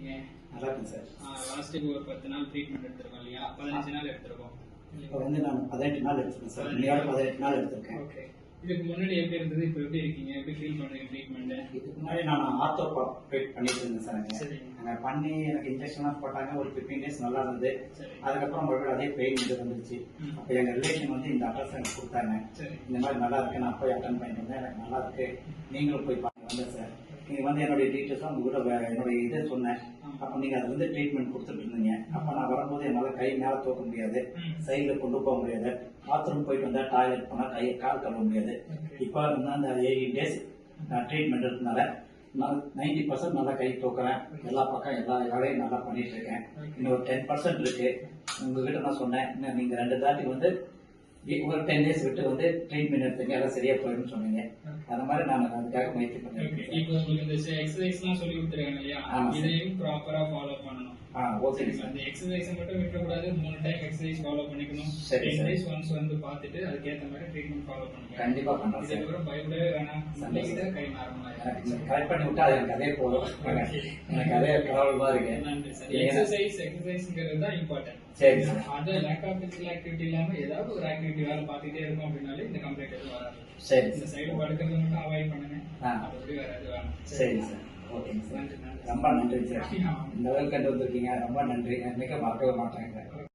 இருக்கீங்க? நல்லா இருக்கும் சார். லாஸ்ட்டுக்கு ஒரு 10 நாள் ட்ரீட்மெண்ட் எடுத்திருக்கோம் இல்லையா? 15 நாள் எடுத்திருக்கோம். இப்போ வந்து நான் 18 நாள் எடுத்துருக்கேன் சார். இன்னையோட 18 நாள் எடுத்திருக்கேன். ஓகே. இதுக்கு முன்னாடி எப்படி இருந்தது? இப்போ எப்படி இருக்கீங்க? எப்படி ஃபீல் பண்ணுறீங்க ட்ரீட்மெண்ட்? இதுக்கு முன்னாடி நான் ஆர்த்தோபேட் பண்ணிட்டு இருந்தேன் சார். சரி. அங்கே பண்ணி எனக்கு இன்ஜெக்ஷன்லாம் போட்டாங்க. ஒரு 15 டேஸ் நல்லா இருந்தது. அதுக்கப்புறம் மறுபடியும் அதே பெயின் இது வந்துச்சு. அப்போ எங்கள் ரிலேஷன் வந்து இந்த அட்ரஸ் எனக்கு கொடுத்தாங்க. இந்த மாதிரி நல்லா இருக்கு, நான் போய் அட்டன் பண்ணிட்டு வந்தேன். எனக்கு நல்லா இருக்கு, நீங்களும் போய் பார்க்க வந்தேன் சார். நீங்கள் வந்து என்னுடைய டீட்டெயில்ஸ்லாம் உங்ககிட்ட என்னுடைய இதை சொன்னேன். அப்போ நீங்கள் அது வந்து ட்ரீட்மெண்ட் கொடுத்துட்டு இருந்தீங்க. அப்போ நான் வரும்போது என்னால் கை மேலே தூக்க முடியாது, சைடில் கொண்டு போக முடியாது, பாத்ரூம் போயிட்டு வந்தால் டாய்லெட் போனால் கையை கால் கழுவ முடியாது. இப்போ வந்து அந்த 18 டேஸ் நான் ட்ரீட்மெண்ட் எடுத்தனால நான் 90% நல்லா கை தூக்குறேன். எல்லா பக்கம் எல்லா வேலையும் நல்லா பண்ணிட்டு இருக்கேன். இன்னும் ஒரு 10% இருக்கு. உங்ககிட்ட நான் சொன்னேன், இன்னும் நீங்கள் 2 தாட்டி வந்து ஒரு 10 டேஸ் விட்டு வந்து ட்ரீட்மெண்ட் எடுத்துங்க, எல்லாம் சரியா போயிடும் சொன்னீங்க. அந்த மாதிரி நான் அதுக்காக முயற்சி பண்ணேன். இப்போ உங்களுக்கு இந்த எக்ஸசைஸ்லாம் சொல்லி கொடுத்துருக்காங்க இல்லையா? இதையும் ப்ராப்பரா ஃபாலோ பண்ணணும். ஓகே. அந்த எக்ஸசைஸ் மட்டும் விட்டுறக்கூடாது. 3 டைம் எக்ஸசைஸ் ஃபாலோ பண்ணிக்கணும். 10 டேஸ் ஒன்ஸ் வந்து பார்த்துட்டு அதுக்கேற்ற மாதிரி ட்ரீட்மெண்ட் ஃபாலோ பண்ணுங்க. கண்டிப்பா பண்றேன் சார். இதுக்கப்புறம் பயப்படவே வேணாம். சந்தோஷத்தை கை நார்மலாக கரெக்ட் பண்ணி விட்டா எனக்கு அதே போதும். எனக்கு அதே ப்ராப்ளமா இருக்கு. நன்றி சார். எக்ஸசைஸ்ங்கிறது தான் இம்பார்ட்டன்ட். சரி சார். அது லேக் ஆஃப் பிசிக்கல் ஆக்டிவிட்டி இல்லாம ஏதாவது ஒரு ஆக்டிவிட்டி வேலை பார்த்துட்டே இருக்கும் அப்படின்னாலே இந்த கம்ப்ளைண்ட் எதுவும் வராது. சரி. இந்த சைடு படுக்கிறது மட்டும் அவாய்ட் பண்ணுங்க. அப்படி வராது வேணும். சரி சார். ஓகேங்க சார். ரொம்ப நன்றி சார். இந்த அளவுக்கு கண்டு வந்திருக்கீங்க. ரொம்ப நன்றி. என்னைக்கு மறக்கவே மாட்டேங்க.